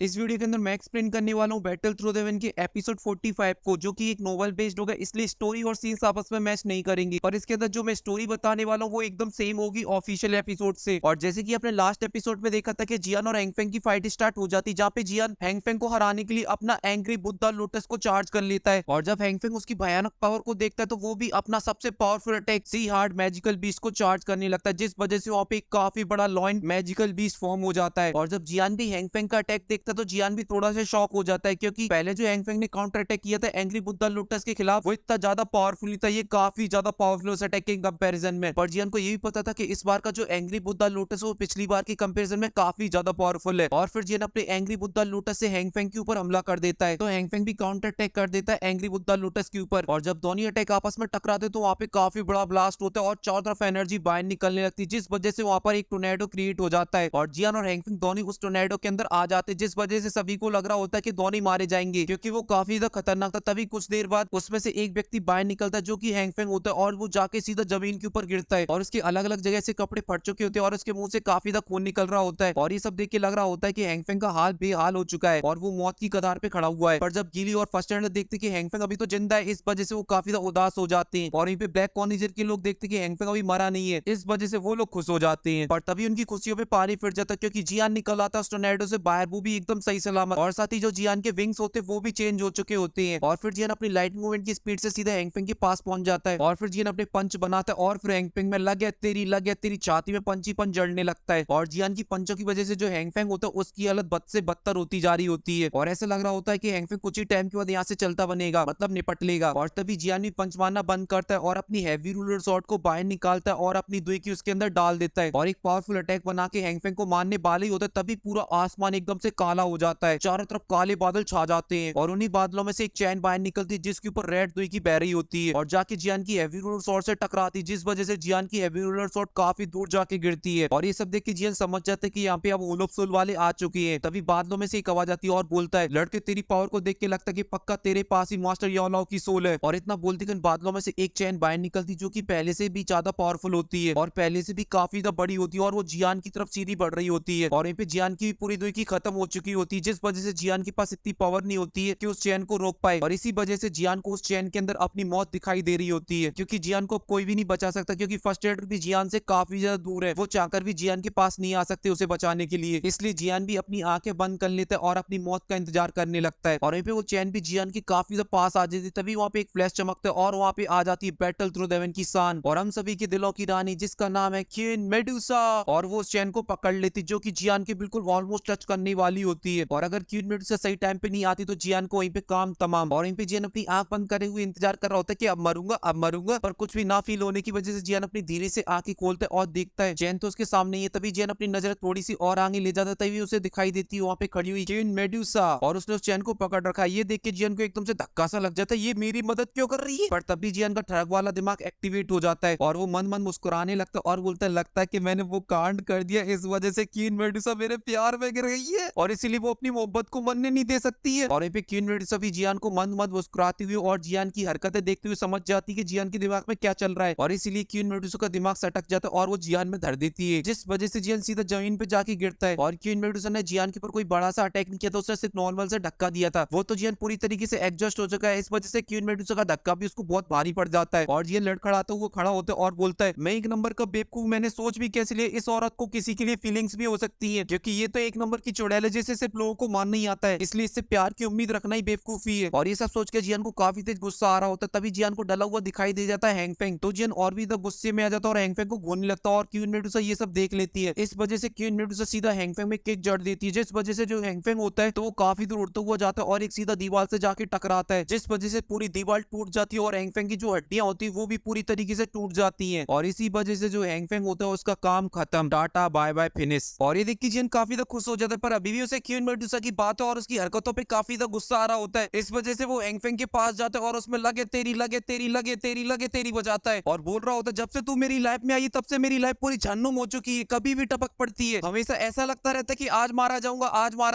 इस वीडियो के अंदर मैं एक्सप्लेन करने वाला हूँ बैटल थ्रू द हेवन के एपिसोड 45 को, जो कि एक नोवेल बेस्ड होगा, इसलिए स्टोरी और सीन्स आपस में मैच नहीं करेंगी। और इसके अंदर जो मैं स्टोरी बताने वाला हूँ वो एकदम सेम होगी ऑफिशियल एपिसोड से। और जैसे कि आपने लास्ट एपिसोड में देखा था कि जियान और हैंगफेंग की फाइट स्टार्ट हो जाती, जहाँ पे जियान हैंगफेंग को हराने के लिए अपना एंग्री बुद्धा लोटस को चार्ज कर लेता है। और जब हैंगफेंग उसकी भयानक पावर को देखता है तो वो भी अपना सबसे पावरफुल अटैक सी हार्ड मैजिकल बीस्ट को चार्ज करने लगता है, जिस वजह से वहाँ पे एक काफी बड़ा लॉइन मैजिकल बीस्ट फॉर्म हो जाता है। और जब जियान भी हैंगफेंग का अटैक देखता है तो जियान भी थोड़ा सा शॉक हो जाता है, क्योंकि पहले जो हैंगफेंग ने काउंटर अटैक किया था एंग्री बुद्धा लोटस के खिलाफ वो इतना ज्यादा पावरफुल था, ये काफी ज्यादा पावरफुल उस अटैक के कंपैरिजन में। पर जियान को ये भी पता था कि इस बार का जो एंग्री बुद्धा लोटस वो पिछली बार के कंपैरिजन में काफी ज्यादा पावरफुल है। और फिर जियान अपने एंग्री बुद्धा लोटस से हैंगफेंग के ऊपर हमला कर देता है, तो हैंगफेंग भी काउंटर अटैक कर देता है एंग्री बुद्धा लोटस के ऊपर। और जब दोनों अटैक आपस में टकराते तो वहां पे काफी बड़ा ब्लास्ट होता है और चारों तरफ एनर्जी बाहर निकलने लगती है, जिस वजह से वहां पर एक टोर्नेडो क्रिएट हो जाता है। और जियान और हैंगफेंग दोनों उस टोर्नेडो के अंदर आ जाते हैं, जिस वजह से सभी को लग रहा होता है कि दोनों मारे जाएंगे, क्योंकि वो काफी ज्यादा खतरनाक था। तभी कुछ देर बाद उसमें से एक व्यक्ति बाहर निकलता है जो कि हैंगफेंग होता है, और वो जाके सीधा जमीन के ऊपर गिरता है और उसके अलग अलग जगह से कपड़े फट चुके होते हैं और उसके मुंह से काफी ज्यादा खून निकल रहा होता है। और ये सब देख के लग रहा होता है कि हैंगफेंग का हाल बेहाल हो चुका है और वो मौत की कगार पे खड़ा हुआ है। पर जब गीली और फर्स्ट एंड देखते हैं कि हैंगफेंग अभी तो जिंदा है, इस वजह से वो काफी ज्यादा उदास हो जाते हैं। और वहीं पे ब्लैक कॉर्निजर के लोग देखते हैं कि हैंगफेंग अभी मरा नहीं है, इस वजह से वो लोग खुश हो जाते हैं। पर तभी उनकी खुशियों पे पानी फिर जाता है, क्योंकि जियान निकल आता है उस टोर्नेडो से बाहर, वो भी एकदम सही सलामत। और साथ ही जो जियान के विंग्स होते हैं वो भी चेंज हो चुके होते हैं। और फिर जियान अपनी लाइट मूवमेंट की स्पीड से सीधा हैंगफेंग के पास पहुंच जाता है। और फिर जियान अपने पंच बनाता है और फिर हैंगफेंग में लग गया तेरी छाती में पंच ही पंच जड़ने लगता है। और जियान की पंचों की वजह से जो हैंगफेंग होता है उसकी हालत बद से बदतर होती जा रही होती है, और ऐसा लग रहा होता है कि हैंगफेंग कुछ ही टाइम के बाद यहाँ से चलता बनेगा, मतलब निपट लेगा। और तभी जियान भी पंच मारना बंद करता है और अपनी हैवी रूलर शॉट को बाहर निकालता है और अपनी दुई की उसके अंदर डाल देता है और एक पावरफुल अटैक बना के हैंगफेंग को मारने वाले ही होता है। तभी पूरा आसमान एकदम से काला हो जाता है, चारों तरफ काले बादल छा जाते हैं और उन्हीं बादलों में से एक चैन बाहर निकलती है जिसके ऊपर रेड दुई की बह रही होती है और जाके जियान की हैवी रूलर शॉट से टकराती है, जिस वजह से जियान की हैवी रूलर शॉट काफी दूर जाके गिरती है। और ये सब देख के जियान समझ जाता है कि यहाँ पे अब ओलफ सोल वाले आ चुके हैं। तभी बादलों में से एक आवाज आती है और बोलता है, लड़के तेरी पावर को देख के लगता है कि पक्का तेरे पास ही मास्टर योलाओ की सोल है। और इतना बोलते कि बादलों में से एक चैन बाहर निकलती जो कि पहले से भी ज्यादा पावरफुल होती है और पहले से भी काफी ज्यादा बड़ी होती है और वो जियान की तरफ सीधी बढ़ रही होती है। और यहाँ पे जियान की पूरी दुई की खत्म हो चुकी होती है, जिस वजह से जियान के पास इतनी पावर नहीं होती है कि उस चैन को रोक पाए। और इसी वजह से जियान को उस चैन के अंदर अपनी मौत दिखाई दे रही होती है, क्योंकि जियान को कोई भी नहीं बचा सकता, क्योंकि फर्स्ट एड भी जियान से काफी ज्यादा दूर है। वो चाहकर भी जियान के पास नहीं आ सकते उसे बचाने के लिए, इसलिए जियान भी अपनी आंखें बंद कर लेता है और अपनी मौत का इंतजार करने लगता है। और वहीं पे वो चैन भी जियान के काफी ज्यादा पास आ जाती है। तभी वहाँ पे एक फ्लैश चमकता है और वहाँ पे आ जाती है बैटल थ्रू द हेवन की सान और हम सभी के दिलों की रानी, जिसका नाम है क्वीन मेडुसा। और वो उस चैन को पकड़ लेती जो कि जियान के बिल्कुल ऑलमोस्ट टच करने वाली होती है। और अगर क्वीन मेडुसा सही टाइम पे नहीं आती तो जियान को वहीं पे काम तमाम। और वहीं पे जियान अपनी आंख बंद करे हुए इंतजार कर रहा होता है कि अब मरूंगा, पर कुछ भी ना फील होने की वजह से जियान अपनी धीरे से आंखें खोलता है और देखता है चैन तो उसके सामने ही है। तभी जियान अपनी नजर थोड़ी सी और आगे ले जाता है, तभी उसे दिखाई देती है वहाँ पे खड़ी हुई क्वीन मेडुसा और उसने उस चैन को पकड़ रखा है। ये देख के जियान को एकदम से धक्का सा लग जाता है, ये मेरी मदद क्यों कर रही है। पर तभी जियान का ठग वाला दिमाग एक्टिवेट हो जाता है और वो मन मन मुस्कुराने लगता है और बोलता है, लगता है कि मैंने वो कांड कर दिया, इस वजह से क्वीन मेडुसा मेरे प्यार में गिर गई है और इसीलिए वो अपनी मोहब्बत को मनने नहीं दे सकती है। और पे क्वीन मेडुसा भी जियान को मन मन मुस्कुराती हुई और जियान की हरकतें देखते हुए समझ जाती है कि जियान के दिमाग में क्या चल रहा है, और इसीलिए क्वीन मेडुसा का दिमाग सटक जाता है और वो जियान में धर देती है, जिस वजह से जियान सीधा जमीन पे जाके गिरता है। और क्वीन मेडुसा ने जियान के ऊपर कोई बड़ा सा अटैक नहीं किया था, उसने सिर्फ नॉर्मल से धक्का दिया था। वो तो जियान पूरी तरीके से एडजस्ट हो चुका है, इस वजह से क्वीन मेडुसा का धक्का भी उसको बहुत भारी पड़ जाता है। और जियान लड़खड़ाता हुआ खड़ा होता है और बोलता है, मैं एक नंबर का बेवकूफ, मैंने सोच भी कैसे लिया इस औरत को किसी के लिए फीलिंग्स भी हो सकती है, क्योंकि ये तो एक नंबर की चुड़ैल है जिसे सिर्फ लोगों को मान नहीं आता है, इसलिए इससे प्यार की उम्मीद रखना ही बेवकूफी है। और ये सब सोच के जियान को काफी तेज गुस्सा आ रहा होता है। तभी जियान को डला हुआ दिखाई दे जाता है हैंगफेंग, तो जियान और भी गुस्से में आ जाता है और हैंगफेंग को घूरने लगता है और क्वीन मेडुसा ये सब देख लेती है। इस वजह से क्वीन मेडुसा सीधा हैंगफेंग में किक जड़ देती है, जिस वजह से जो हैंगफेंग होता है तो वो काफी दूर उड़ता हुआ जाता है और एक सीधा दीवार से जाके टकराता है, जिस वजह से पूरी दीवार टूट जाती है और हैंगफेंग की जो हड्डियां होती है वो भी पूरी तरीके से टूट जाती हैं। और इसी वजह से जो हैंगफेंग होता है उसका काम खत्म, टाटा बाय बाय फिनिश। और ये देख के जियान काफी ज्यादा खुश हो जाता है, पर अभी भी उसे क्वीन मेडुसा की बातों और उसकी हरकतों पे काफी ज्यादा गुस्सा आ रहा होता है। इस वजह से वो हैंगफेंग के पास जाता है और उसमें लगे तेरी बजाता है और बोल रहा होता है, जब से तू मेरी लाइफ में आई तब से मेरी लाइफ पूरी जहन्नुम हो चुकी है, कभी भी टपक पड़ती है, हमेशा ऐसा लगता रहता है कि आज मारा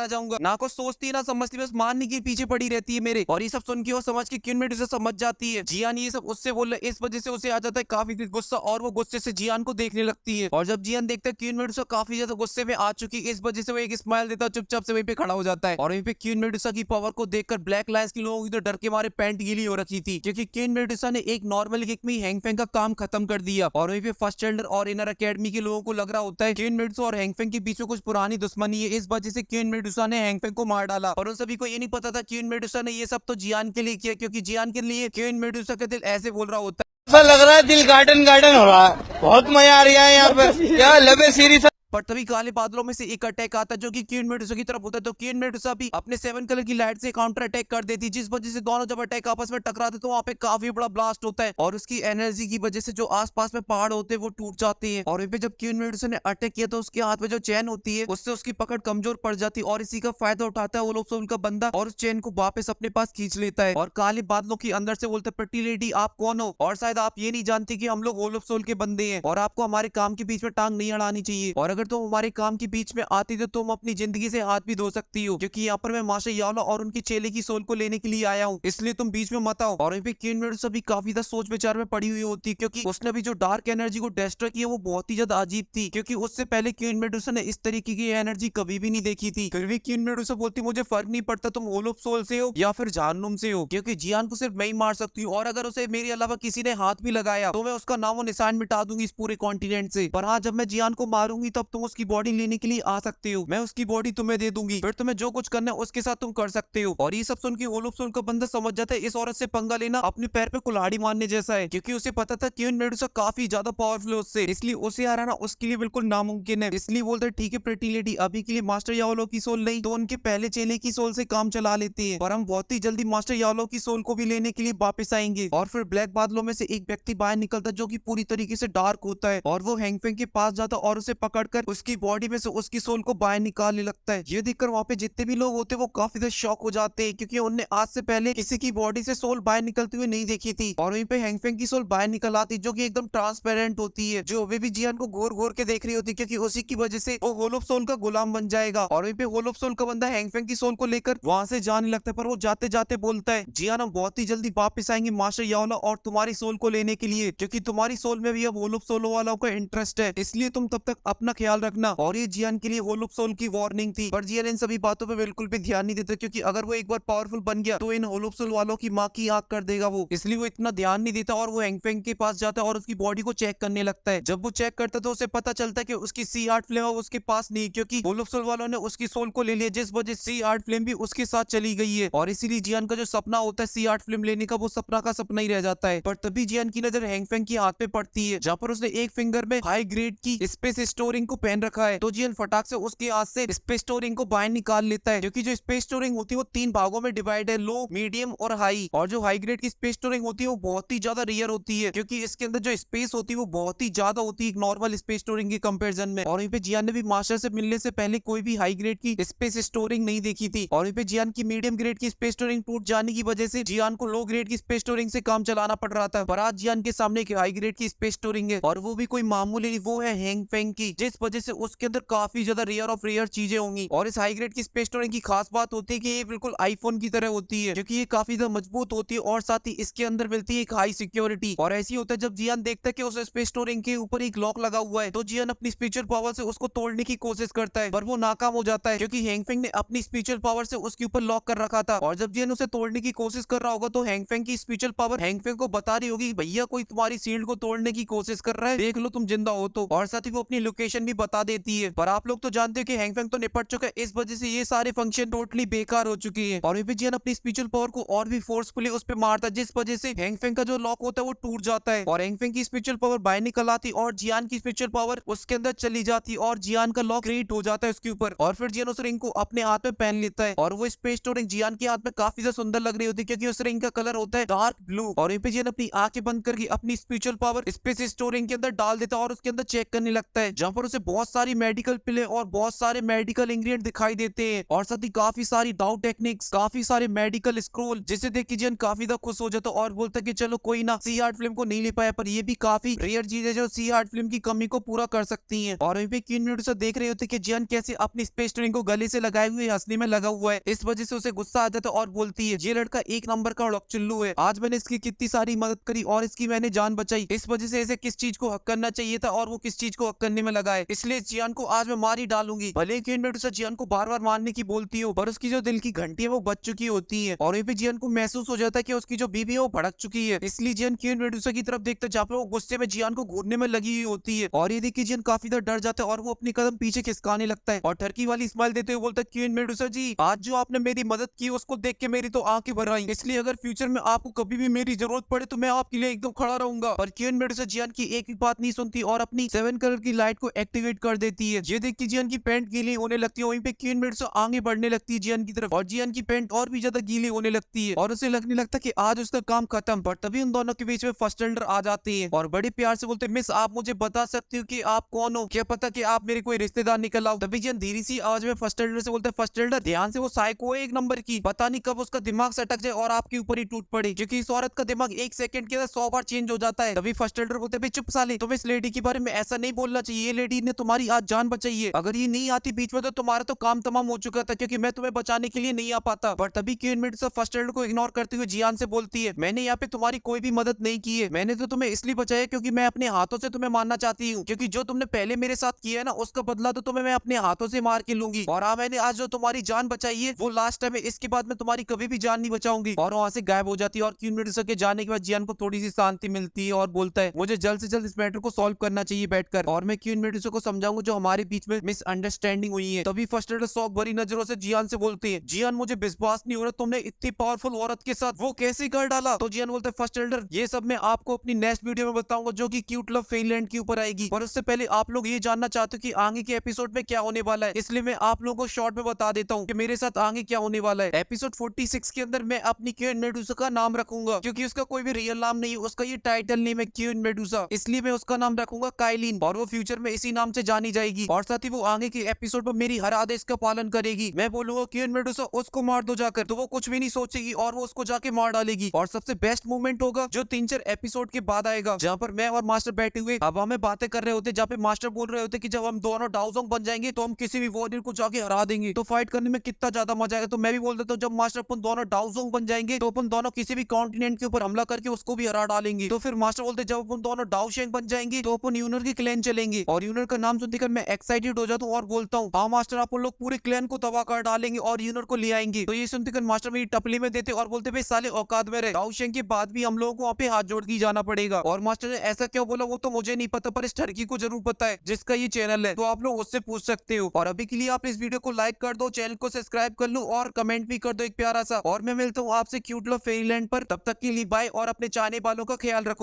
जाऊंगा, ना कुछ सोचती ना समझती, बस मारने के पीछे पड़ी रहती है मेरे। और ये सब सुन के और समझ के क्वीन मेडुसा समझ जाती है जियान ये सब उससे बोल रहा है, इस वजह से उसे आ जाता है काफी गुस्सा और वो गुस्से से जियान को देखने लगती है। और जब जियान देखता है क्वीन मेडुसा काफी ज्यादा गुस्से में आ चुकी है, इस वजह से वो एक स्माइल देता है, चुपचाप से वहीं पे खड़ा हो जाता है। और वहीं पे क्वीन मेडुसा की पावर को देखकर ब्लैक लायंस के लोगों की तो डर के मारे पैंट गीली हो रखी थी, क्योंकि क्वीन मेडुसा ने एक नॉर्मल किक में हैंगफेंग का काम खत्म कर दिया। और वहीं पे फर्स्ट एल्डर और इनर एकेडमी के लोगों को लग रहा होता है क्वीन मेडुसा और हैंगफेंग के बीच में कुछ पुरानी दुश्मनी है, इस वजह से क्वीन मेडुसा ने हैंगफेंग को मार डाला। और उन सभी को ये नहीं पता था क्वीन मेडुसा ने ये सब तो जियान के लिए किया, क्योंकि जियान के लिए क्वीन मेडुसा का दिल ऐसे बोल रहा होता है, ऐसा लग रहा है दिल गार्डन गार्डन हो रहा है। बहुत मजा आ रहा है यहाँ पे, क्या लबे सीरीज। पर तभी काले बादलों में से एक अटैक आता है जो कि क्वीन मेडुसा की तरफ होता है। तो क्वीन मेडुसा भी अपने 7 कलर की लाइट से काउंटर अटैक कर देती है, जिस वजह से दोनों जब अटैक आपस में टकराते तो वहाँ पे काफी बड़ा ब्लास्ट होता है और उसकी एनर्जी की वजह से जो आसपास में पहाड़ होते हैं वो टूट जाते हैं। और वहीं पे जब क्वीन मेडुसा ने अटैक किया तो उसके हाथ में जो चैन होती है उससे उसकी पकड़ कमजोर पड़ जाती है और इसी का फायदा उठाता है वो लोग उनका बंदा और उस चैन को वापस अपने पास खींच लेता है। और काले बादलों के अंदर से बोलते, प्रिटी लेडी आप कौन हो? और शायद आप ये नहीं जानती कि हम लोग वोल ऑफ सोल के बंदे हैं और आपको हमारे काम के बीच में टांग नहीं अड़ानी चाहिए, और अगर तुम हमारे काम के बीच में आती तो तुम अपनी जिंदगी से हाथ भी धो सकती हो, क्योंकि यहाँ पर मैं मास्टर यावला और उनकी चेले की सोल को लेने के लिए आया हूँ, इसलिए तुम बीच में मत आओ। और वहीं पे क्वीन मेडुसा भी काफी ज्यादा सोच विचार में पड़ी हुई होती है, क्योंकि उसने भी जो डार्क एनर्जी को डिस्ट्रॉय किया वो बहुत ही ज्यादा अजीब थी, क्योंकि उससे पहले क्वीन मेडुसा ने इस तरीके की एनर्जी कभी भी नहीं देखी थी। फिर भी क्वीन मेडुसा बोलती, मुझे फर्क नहीं पड़ता तुम वोल ऑफ सोल से हो या फिर जहन्नुम से हो, क्योंकि जियान को सिर्फ मैं ही मार सकती हूँ, और अगर उसे मेरे अलावा किसी ने हाथ भी लगाया तो मैं उसका नामो निशान मिटा दूंगी इस पूरे कॉन्टिनेंट से। पर हाँ, जब मैं जियान को मारूंगी तब तुम उसकी बॉडी लेने के लिए आ सकते हो, मैं उसकी बॉडी तुम्हें दे दूंगी, फिर तुम्हें जो कुछ करना है उसके साथ तुम कर सकते हो। और ये सब सुन के वोल ऑफ सोल का बंदा समझ जाता है इस औरत से पंगा लेना अपने पैर पे कुल्हाड़ी मारने जैसा है, क्योंकि उसे पता था क्वीन मेडुसा काफी ज्यादा पावरफुल है उससे, इसलिए उसे हराना उसके लिए बिल्कुल नामुमकिन है। इसलिए बोलते ठीक है प्रिटी लेडी, अभी के लिए मास्टर यावलो की सोल नहीं तो उनके पहले चेले की सोल से काम चला लेते हैं, पर हम बहुत ही जल्दी मास्टर यावलो की सोल को भी लेने के लिए वापस आएंगे। और फिर ब्लैक बादलों में से एक व्यक्ति बाहर निकलता जो कि पूरी तरीके से डार्क होता है, और वो हैंगफेंग के पास जाता और उसे पकड़कर उसकी बॉडी में से उसकी सोल को बाहर निकालने लगता है। ये देखकर वहाँ पे जितने भी लोग होते हैं वो काफी ज्यादा शॉक हो जाते हैं, क्योंकि उनने आज से पहले किसी की बॉडी से सोल बाहर निकलती हुई नहीं देखी थी। और वहीं पे हैंगफेंग की सोल बाहर निकल आती जो कि एकदम ट्रांसपेरेंट होती है, जो अभी भी जियान को घोर घोर के देख रही होती है, क्योंकि उसी की वजह से वो वोल ऑफ सोल का गुलाम बन जाएगा। और वहीं पे वोल ऑफ सोल का बंदा हैंगफेंग की सोल को लेकर वहां से जाने लगता है, पर वो जाते जाते बोलता है, जियान हम बहुत ही जल्दी वापस आएंगे मास्टर यावला और तुम्हारी सोल को लेने के लिए, क्योंकि तुम्हारी सोल में भी अब वोल ऑफ सोल वालों का इंटरेस्ट है, इसलिए तुम तब तक अपना ख्याल रखना। और ये जियान के लिए वोल ऑफ सोल की वार्निंग थी, पर जियान इन सभी बातों पे बिल्कुल भी ध्यान नहीं देता, क्योंकि अगर वो एक बार पावरफुल बन गया तो इन वोल ऑफ सोल वालों की माँ की आंख कर देगा वो, इसलिए वो इतना ध्यान नहीं देता। और वो हैंगफेंग के पास जाता है और उसकी बॉडी को चेक करने लगता है। जब वो चेक करता है तो उसे पता चलता है कि उसकी सी आर्ट फ्लेम उसके पास नहीं, क्योंकि वोल ऑफ सोल वालों ने उसकी सोल को ले लिया, जिस वजह सी आर्ट फ्लेम भी उसके साथ चली गई है। और इसीलिए जियान का जो सपना होता है सी आर्ट फ्लेम लेने का, वो सपना का सपना ही रह जाता है। पर तभी जियान की नजर हैंगफेंग की हाथ पे पड़ती है, जहाँ पर उसने एक फिंगर में हाई ग्रेड की स्पेस स्टोरिंग को पहन रखा है। तो जियान फटाक से उसके हाथ से स्पेस स्टोरिंग को बाहर निकाल लेता है, क्योंकि जो स्पेस स्टोरिंग होती है वो 3 भागों में डिवाइड है, लो, मीडियम और हाई। और जो हाई ग्रेड की स्पेस स्टोरिंग होती है वो बहुत ही ज्यादा रेयर होती है, क्योंकि इसके अंदर जो स्पेस होती है वो बहुत ही ज्यादा होती है नॉर्मल स्पेस स्टोरिंग के कंपैरिजन में। और वहीं पे जियान ने भी मास्टर से मिलने से पहले कोई भी हाई ग्रेड की स्पेस स्टोरिंग नहीं देखी थी। और वहीं पे जियान की मीडियम ग्रेड की स्पेस स्टोरिंग टूट जाने की वजह से जियान को लो ग्रेड की स्पेस स्टोरिंग से काम चलाना पड़ रहा था। पर आज जियान के सामने एक हाई ग्रेड की स्पेस स्टोरिंग है, और वो भी कोई मामूली नहीं, वो है हैंगफेंग की, जिस वजह से उसके अंदर काफी ज्यादा रेयर ऑफ रेयर चीजें होंगी। और इस हाई ग्रेड की स्पेस स्टोरिंग की खास बात होती है कि ये बिल्कुल आईफोन की तरह होती है, क्योंकि ये काफी ज्यादा मजबूत होती है, और साथ ही इसके अंदर मिलती है एक हाई सिक्योरिटी। और ऐसी होता है जब जियान देखता है कि उस स्पेस स्टोरिंग के ऊपर एक लॉक लगा हुआ है, तो जियान अपनी स्पिरिचुअल पावर से उसको तोड़ने की कोशिश करता है, पर वो नाकाम हो जाता है, क्योंकि हैंगफेंग ने अपनी स्पिरिचुअल पावर से उसके ऊपर लॉक कर रखा था। और जब जियान उसे तोड़ने की कोशिश कर रहा होगा तो हैंगफेंग की स्पिरिचुअल पावर हैंगफेंग को बता रही होगी, भैया कोई तुम्हारी शील्ड को तोड़ने की कोशिश कर रहा है, देख लो तुम जिंदा हो तो। और साथ ही वो अपनी लोकेशन भी बता देती है। पर आप लोग तो जानते हो कि हैंगफेंग तो निपट चुका है, इस वजह से ये सारे फंक्शन टोटली बेकार हो चुकी है। और वहीं जियान अपनी स्पिरिचुअल पावर को और भी फोर्सफुली उस पे मारता है, जिस वजह से हैंगफेंग का जो लॉक होता है वो टूट जाता है, और हैंगफेंग की स्पिरिचुअल पावर बाहर निकल आती और जियान की स्पिरिचुअल पावर उसके अंदर चली जाती, और जियान का लॉक क्रिएट हो जाता है उसके ऊपर। और फिर जियान उस रिंग को अपने हाथ में पहन लेता है, और वो स्पेस स्टोरिंग जियान के हाथ में काफी ज्यादा सुंदर लग रही होती है, क्योंकि उस रिंग का कलर होता है डार्क ब्लू। और वहीं पे जियान अपनी आंखें बंद करके अपनी स्पिरिचुअल पावर स्पेस स्टोरिंग के अंदर डाल देता है, और उसके अंदर चेक करने लगता है, जहां पर उसे बहुत सारी मेडिकल पिले और बहुत सारे मेडिकल इंग्रेडिएंट दिखाई देते हैं, और साथ ही काफी सारी डाउ टेक्निक्स, काफी सारे मेडिकल स्क्रोल, जिसे देख के जियान काफी ज्यादा खुश हो जाता है और बोलता है कि चलो कोई ना, सी आर्ट फिल्म को नहीं ले पाया पर ये भी काफी रेयर चीज है जो सी आर्ट फिल्म की कमी को पूरा कर सकती है। और वहीं पे क्वीन मेडुसा देख रहे होते कि जियान कैसे अपनी स्पेस स्टोरिंग को गले से लगाए हुए हंसने में लगा हुआ है, इस वजह से उसे गुस्सा आ जाता है और बोलती है, ये लड़का एक नंबर का उड़कचुल्लू है, आज मैंने इसकी कितनी सारी मदद करी और इसकी मैंने जान बचाई, इस वजह से इसे किस चीज को हक करना चाहिए था और वो किस चीज को हक करने में लगा है, इसलिए जियान को आज मैं मार ही डालूंगी। भले क्वीन मेडुसा जियान को बार बार मारने की बोलती हो, पर उसकी जो दिल की घंटी है वो बज चुकी होती है और वहीं पे जियान को महसूस हो जाता है कि उसकी जो बीवी है वो भड़क चुकी है। इसलिए जियान क्वीन मेडुसा की तरफ देखता है जहाँ पे वो गुस्से में जियान को घूरने में लगी हुई होती है और ये देख के जियान काफी ज्यादा डर जाता है और वो अपनी कदम पीछे खिसकाने लगता है और ठरकी वाली स्माइल देते हुए बोलता है, क्वीन मेडुसा जी, आज जो आपने मेरी मदद की उसको देख के मेरी तो आंखें भर आई, इसलिए अगर फ्यूचर में आपको कभी भी मेरी जरूरत पड़े तो मैं आपके लिए एकदम खड़ा रहूंगा। पर क्वीन मेडुसा जियान की एक भी बात नहीं सुनती और अपनी 7 कलर की लाइट को एक्टिवेट कर देती है। ये देख के जियान की पैंट गीली होने लगती है। वहीं पे क्वीन मेडुसा आगे बढ़ने लगती है जियान की तरफ और जियान की पैंट और भी ज्यादा गीली होने लगती है और उसे लगने लगता है कि आज उसका काम खत्म। पर तभी उन दोनों के बीच में फर्स्ट एल्डर आ जाती है और बड़े प्यार से बोलते, मिस आप मुझे बता सकती हो कि आप कौन हो? क्या पता कि आप मेरे कोई रिश्तेदार निकल आओ। तभी जियान धीरे सी आवाज में फर्स्ट एल्डर से बोलते हैं, फर्स्ट एल्डर ध्यान से, वो साइको है एक नंबर की, पता नहीं कब उसका दिमाग सटक जाए और आपके ऊपर ही टूट पड़े, क्योंकि इस औरत का दिमाग एक सेकंड के अंदर 100 बार चेंज हो जाता है। तभी फर्स्ट एल्डर बोलते हैं, चुप साले, तुम इस लेडी के बारे में ऐसा नहीं बोलना चाहिए, ये लेडी ने तुम्हारी आज जान बचाई है, अगर ये नहीं आती बीच में तो तुम्हारा तो काम तमाम हो चुका था, क्योंकि मैं तुम्हें बचाने के लिए नहीं आ पाता। पर तभी क्वीन मेडुसा फर्स्ट एल्डर को इग्नोर करते हुए जियान से बोलती है, मैंने यहाँ पे तुम्हारी कोई भी मदद नहीं की है, मैंने तो तुम्हें इसलिए बचाया क्योंकि मैं अपने हाथों से तुम्हें मारना चाहती हूँ, क्योंकि जो तुमने पहले मेरे साथ किया है ना उसका बदला तो तुम्हें मैं अपने हाथों से मार के लूंगी। और हाँ, मैंने आज जो तुम्हारी जान बचाई है वो लास्ट टाइम है, इसके बाद मैं तुम्हारी कभी भी जान नहीं बचाऊंगी। और वहां से गायब हो जाती है और क्वीन मेडुसा के जाने के बाद जियान को थोड़ी सी शांति मिलती है और बोलता है, मुझे जल्द से जल्द इस मैटर को सॉल्व करना चाहिए बैठकर, और मैं क्वीन मेडुसा को समझाऊंगा जो हमारे बीच में मिसअंडरस्टैंडिंग हुई है। तभी फर्स्ट एल्डर शौक भरी नजरों से जियान से बोलते हैं, जियान मुझे विश्वास नहीं हो रहा तुमने इतनी पावरफुल औरत के साथ वो कैसे कर डाला। तो जियान बोलते हैं, फर्स्ट एल्डर ये सब मैं आपको अपनी नेक्स्ट वीडियो में बताऊंगा जो कि क्यूट लव फेनलैंड के ऊपर आएगी, पर उससे पहले आप लोग ये जानना चाहते हो कि आगे के एपिसोड में क्या होने वाला है, इसलिए मैं आप लोगों को शॉर्ट में बता देता हूँ कि मेरे साथ आगे क्या होने वाला है। एपिसोड 46 के अंदर मैं अपनी क्वीन मेडुसा का नाम रखूंगा, क्योंकि उसका कोई भी रियल नाम नहीं है, उसका ये टाइटल नेम है क्वीन मेडुसा, इसलिए मैं उसका नाम रखूंगा काइलिन और वो फ्यूचर में इसी नाम से जानी जाएगी। और साथ ही वो आगे के एपिसोड में मेरी हर आदेश का पालन करेगी। मैं बोलूंगा क्वीन मेडुसा उसको मार दो जाकर, तो वो कुछ भी नहीं सोचेगी और वो उसको जाके मार डालेगी। और सबसे बेस्ट मोमेंट होगा जो 3-4 एपिसोड के बाद आएगा, जहाँ पर मैं और मास्टर बैठे हुए हवा में बातें कर रहे होते, जहाँ पे मास्टर बोल रहे होते कि जब हम दोनों डाउजोंग बन जाएंगे तो हम किसी भी वॉरियर को जाके हरा देंगे, तो फाइट करने में कितना ज्यादा मजा आएगा। तो मैं भी बोल देता हूँ जब मास्टर अपन दोनों डाउजोंग बन जाएंगे तो अपन दोनों किसी भी कॉन्टिनेंट के ऊपर हमला करके उसको भी हरा डालेंगे। तो फिर मास्टर बोलते जब अपन दोनों डाउशेंग बन जाएंगे तो अपन यूनर के क्लैन चलेंगे। और यूनर का नाम सुनकर मैं एक्साइटेड हो जाता हूँ और बोलता हूँ, हाँ मास्टर, आप लोग पूरे क्लैन को तबाह कर डालेंगे और यूनर को ले आएंगे। तो ये सुनते कर मास्टर मेरी टपली में देते और बोलते, भाई साले औकात में रहे, डाउशेंग के बाद भी हम लोगों को वहाँ पे हाथ जोड़ के जाना पड़ेगा। और मास्टर ने ऐसा क्यों बोला वो तो मुझे नहीं पता, पर इस ठरकी को जरूर पता है जिसका ये चैनल है, तो आप लोग उससे पूछ सकते हो। और अभी के लिए आप इस वीडियो को लाइक कर दो, चैनल को सब्सक्राइब कर लो और कमेंट भी कर दो एक प्यारा सा। और मैं मिलता हूँ आपसे क्यूट लव फेरीलैंड पर, तब तक के लिए बाय और अपने चाहने वालों का ख्याल रखो।